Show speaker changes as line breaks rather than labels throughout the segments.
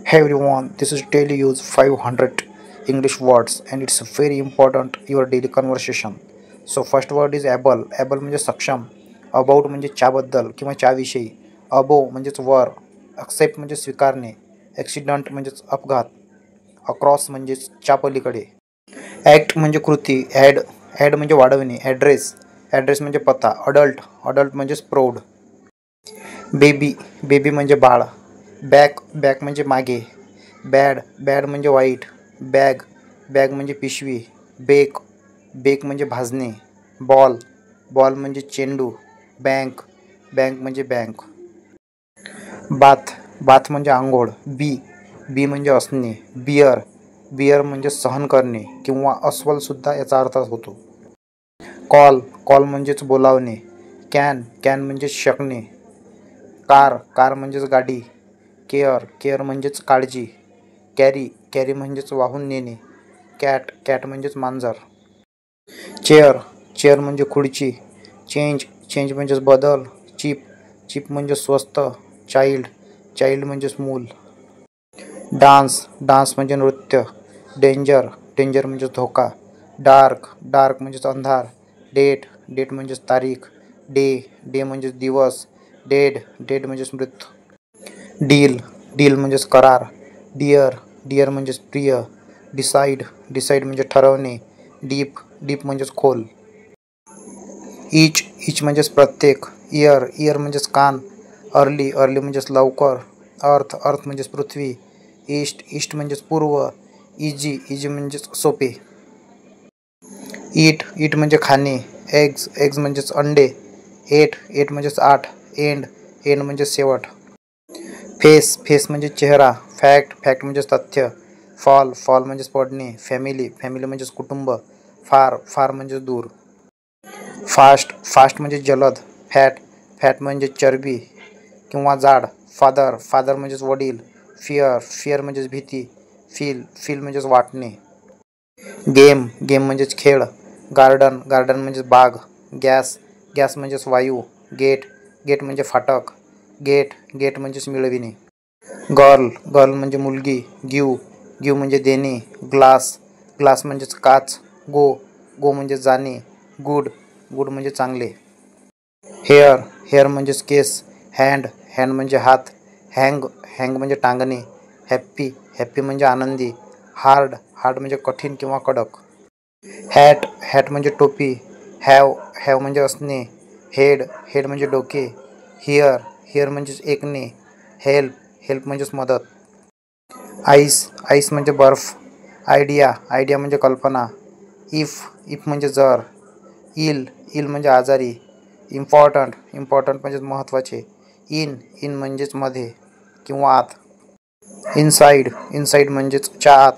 Hey everyone, this is daily use 500 English words and it's very important your daily conversation. So first word is able. Able म्हणजे सक्षम. About म्हणजे च्याबद्दल किंवा च्याविषयी. Above म्हणजेच वर. Accept म्हणजे स्वीकारणे. Accident म्हणजेच अपघात. Across म्हणजेच च्या पलीकडे. Act म्हणजे कृती. Add म्हणजे वाढवणे. Address म्हणजे पत्ता. Adult म्हणजेच प्रौढ. बेबी म्हणजे बाळ. बॅक म्हणजे मागे. बॅड म्हणजे वाईट. बॅग म्हणजे पिशवी. बेक म्हणजे भाजणे. बॉल म्हणजे चेंडू. बँक म्हणजे बँक. बाथ म्हणजे आंघोळ. बी म्हणजे असणे. बियर म्हणजे सहन करणे किंवा अस्वल सुद्धा याचा अर्थ होतो. कॉल म्हणजेच बोलावणे. कॅन म्हणजे शकणे. कार म्हणजेच गाडी. केअर म्हणजेच काळजी. कॅरी म्हणजेच वाहून नेणे. कॅट म्हणजेच मांजर. चेअर म्हणजे खुर्ची. चेंज म्हणजेच बदल. चीप म्हणजे स्वस्त. चाइल्ड म्हणजेच मूल. डान्स म्हणजे नृत्य. डेंजर म्हणजेच धोका. डार्क म्हणजेच अंधार. डेट म्हणजेच तारीख. डे म्हणजेच दिवस. डेड म्हणजेच मृत्यू. डील म्हणजेच करार. डिअर म्हणजेच प्रिय. डिसाईड म्हणजे ठरवणे. डीप म्हणजेच खोल. ईच म्हणजेच प्रत्येक. इयर म्हणजेच कान. अर्ली म्हणजेच लवकर. अर्थ म्हणजेच पृथ्वी. ईस्ट म्हणजेच पूर्व. इजी म्हणजेच सोपे. ईट म्हणजे खाणे. एग्ज म्हणजेच अंडे. एट म्हणजेच 8. एंड म्हणजे शेवट. फेस म्हणजे चेहरा. फॅक्ट म्हणजेच तथ्य. फॉल म्हणजेच पडणे. फॅमिली म्हणजेच कुटुंब. फार म्हणजेच दूर. फास्ट म्हणजे जलद. फॅट म्हणजे चरबी किंवा जाड. फादर म्हणजेच वडील. फिअर म्हणजेच भीती. फील म्हणजेच वाटणे. गेम म्हणजेच खेळ. गार्डन म्हणजेच बाग. गॅस म्हणजेच वायू. गेट म्हणजे फाटक. गेट म्हणजेच मिळविणे. गर्ल म्हणजे मुलगी. गिव म्हणजे देणे. ग्लास म्हणजेच काच. गो म्हणजे जाणे. गुड म्हणजे चांगले. हेअर म्हणजेच केस. हँड म्हणजे हात. हँग म्हणजे टांगणे. हॅप्पी म्हणजे आनंदी. हार्ड म्हणजे कठीण किंवा कडक. हॅट म्हणजे टोपी. हॅव म्हणजे असणे. हेड म्हणजे डोके. हिअर म्हणजेच ऐकणे. हेल्प म्हणजेच मदत. आईस म्हणजे बर्फ. आयडिया म्हणजे कल्पना. इफ म्हणजे जर. इल म्हणजे आजारी. इम्पॉर्टंट म्हणजेच महत्त्वाचे. इन म्हणजेच मध्ये किंवा आत. इनसाइड म्हणजेच च्या आत.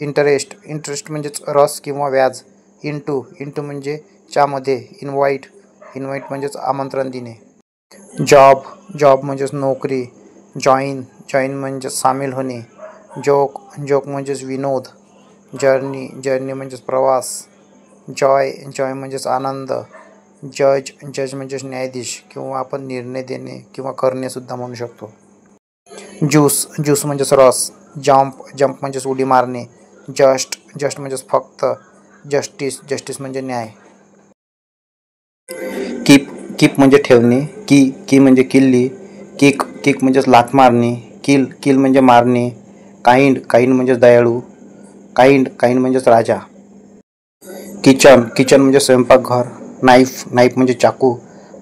इंटरेस्ट म्हणजेच रस किंवा व्याज. इंटू म्हणजे च्या मध्ये. इन्व्हाइट म्हणजेच आमंत्रण देणे. जॉब म्हणजेच नोकरी. जॉईन म्हणजेच सामील होणे. जोक म्हणजेच विनोद. जर्नी म्हणजेच प्रवास. जॉय म्हणजेच आनंद. जज म्हणजेच न्यायाधीश किंवा आपण निर्णय देणे किंवा करणे सुद्धा म्हणू शकतो. ज्यूस म्हणजेच रस. जंप म्हणजेच उडी मारणे. जस्ट म्हणजेच फक्त. जस्टिस म्हणजे न्याय. कीप म्हणजे ठेवणे. की म्हणजे किल्ली. किक म्हणजेच लाथ मारणे. किल म्हणजे मारणे. काइंड म्हणजेच दयाळू. काइंड म्हणजेच राजा. किचन म्हणजे स्वयंपाकघर. नाईफ म्हणजे चाकू.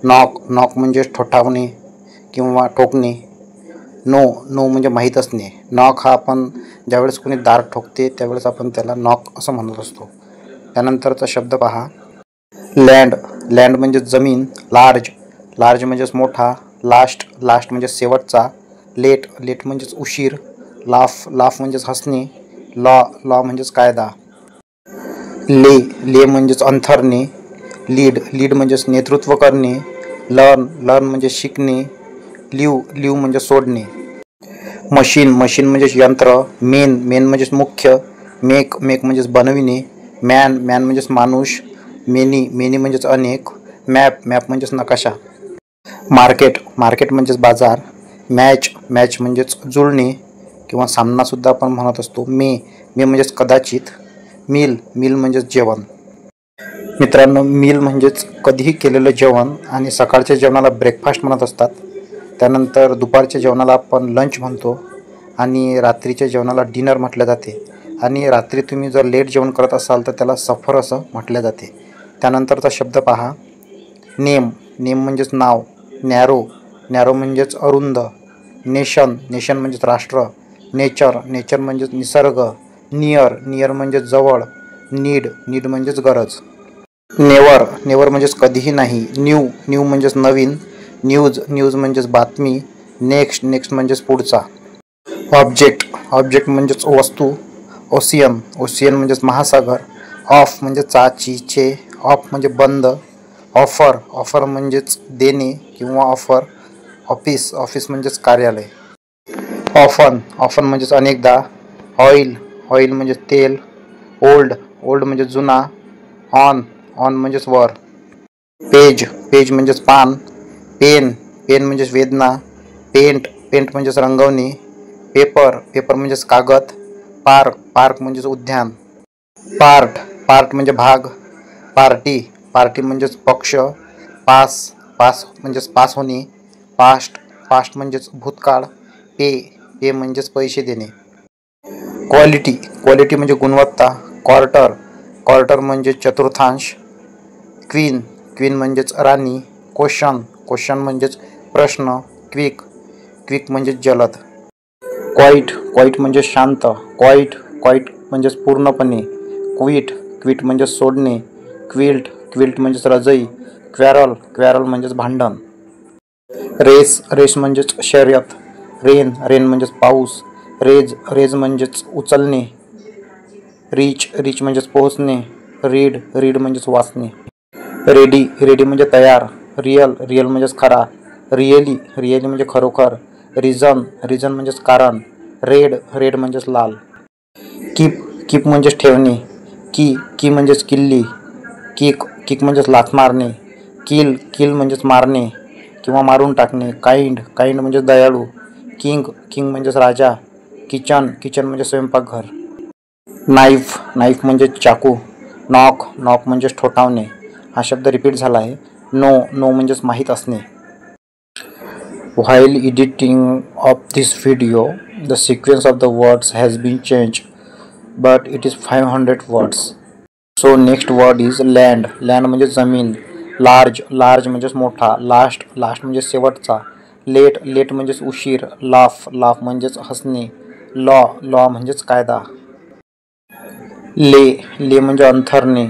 नॉक म्हणजे ठोठावणे किंवा ठोकणे. नो म्हणजे माहीत असणे. नॉक हा आपण ज्यावेळेस कोणी दार ठोकते त्यावेळेस आपण त्याला नॉक असं म्हणत असतो. त्यानंतरचा शब्द पहा. लँड म्हणजे जमीन. लार्ज म्हणजेच मोठा. लास्ट म्हणजे शेवटचा. लेट म्हणजेच उशीर. लाफ म्हणजेच हसणे. लॉ म्हणजेच कायदा. ले म्हणजेच अंथरणे. लीड म्हणजेच नेतृत्व करणे. लर्न म्हणजे शिकणे. लिव म्हणजे सोडणे. मशीन म्हणजेच यंत्र. मेन म्हणजेच मुख्य. मेक म्हणजेच बनविणे. मॅन म्हणजेच माणूस. मेनी म्हणजेच अनेक. मॅप म्हणजेच नकाशा. मार्केट म्हणजेच बाजार. मॅच म्हणजेच जुळणे. किंवा सामनासुद्धा आपण म्हणत असतो. मे म्हणजेच कदाचित. मील म्हणजेच जेवण. मित्रांनो, मील म्हणजेच कधीही केलेलं जेवण आणि सकाळच्या जेवणाला ब्रेकफास्ट म्हणत असतात. त्यानंतर दुपारच्या जेवणाला आपण लंच म्हणतो आणि रात्रीच्या जेवणाला डिनर म्हटले जाते. आणि रात्री तुम्ही जर लेट जेवण करत असाल तर त्याला सफर असं म्हटले जाते. त्यानंतरचा शब्द पहा, नेम म्हणजेच नाव. नॅरो म्हणजेच अरुंद. नेशन म्हणजेच राष्ट्र. नेचर म्हणजेच निसर्ग. नियर म्हणजेच जवळ. नीड म्हणजेच गरज. नेवर म्हणजेच कधीही नाही. न्यू म्हणजेच नवीन. न्यूज म्हणजेच बातमी. नेक्स्ट म्हणजेच पुढचा. ऑब्जेक्ट म्हणजेच वस्तू. ओशियन म्हणजेच महासागर. ऑफ म्हणजे चाचीचे. ऑफ म्हणजे बंद. ऑफर म्हणजेच देणे किंवा ऑफर. ऑफिस म्हणजेच कार्यालय. ऑफन म्हणजेच अनेकदा. ऑइल म्हणजेच तेल. ओल्ड म्हणजे जुना. ऑन म्हणजेच वर. पेज म्हणजेच पान. पेन म्हणजेच वेदना. पेंट म्हणजेच रंगवणे. पेपर म्हणजेच कागद. पार्क म्हणजेच उद्यान. पार्ट म्हणजे भाग. पार्टी म्हणजेच पक्ष. पास म्हणजेच पास होणे. पास्ट म्हणजेच भूतकाळ. पे म्हणजेच पैसे देणे. क्वालिटी म्हणजे गुणवत्ता. क्वार्टर म्हणजे चतुर्थांश. क्वीन म्हणजेच राणी. क्वेश्चन म्हणजेच प्रश्न. क्विक म्हणजेच जलद. क्वाईट म्हणजे शांत. क्वाईट म्हणजेच पूर्णपणे. क्विट म्हणजेच सोडणे. क्विल्ट म्हणजेच रजई. क्वॅरल म्हणजेच भांडण. रेस म्हणजेच शर्यत. रेन म्हणजेच पाऊस. रेज म्हणजेच उचलणे. रीच म्हणजेच पोहोचणे. रीड म्हणजेच वाचणे. रेडी म्हणजे तयार. रिअल म्हणजेच खरा. रिअली म्हणजे खरोखर. रिझन म्हणजेच कारण. रेड म्हणजेच लाल. कीप म्हणजेच ठेवणे. की म्हणजेच किल्ली. किक म्हणजेच लाथ मारणे. किल म्हणजेच मारणे किंवा मारून टाकणे. काइंड म्हणजेच दयाळू. किंग म्हणजेच राजा. किचन म्हणजे स्वयंपाकघर. नाईफ म्हणजेच चाकू. नॉक म्हणजेच ठोठावणे. हा शब्द रिपीट झाला आहे. नो म्हणजेच माहीत असणे. While editing of this video, the sequence of the words has been changed, but it is 500 words. So next word is land. Land म्हणजे जमीन. लार्ज म्हणजेच मोठा. लास्ट म्हणजे शेवटचा. लेट म्हणजेच उशीर. लाफ म्हणजेच हसणे. लॉ म्हणजेच कायदा. ले म्हणजे अंथरणे.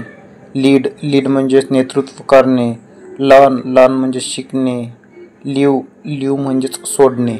लीड म्हणजेच नेतृत्व करणे. लर्न म्हणजे शिकणे. लिव्ह म्हणजेच सोडणे.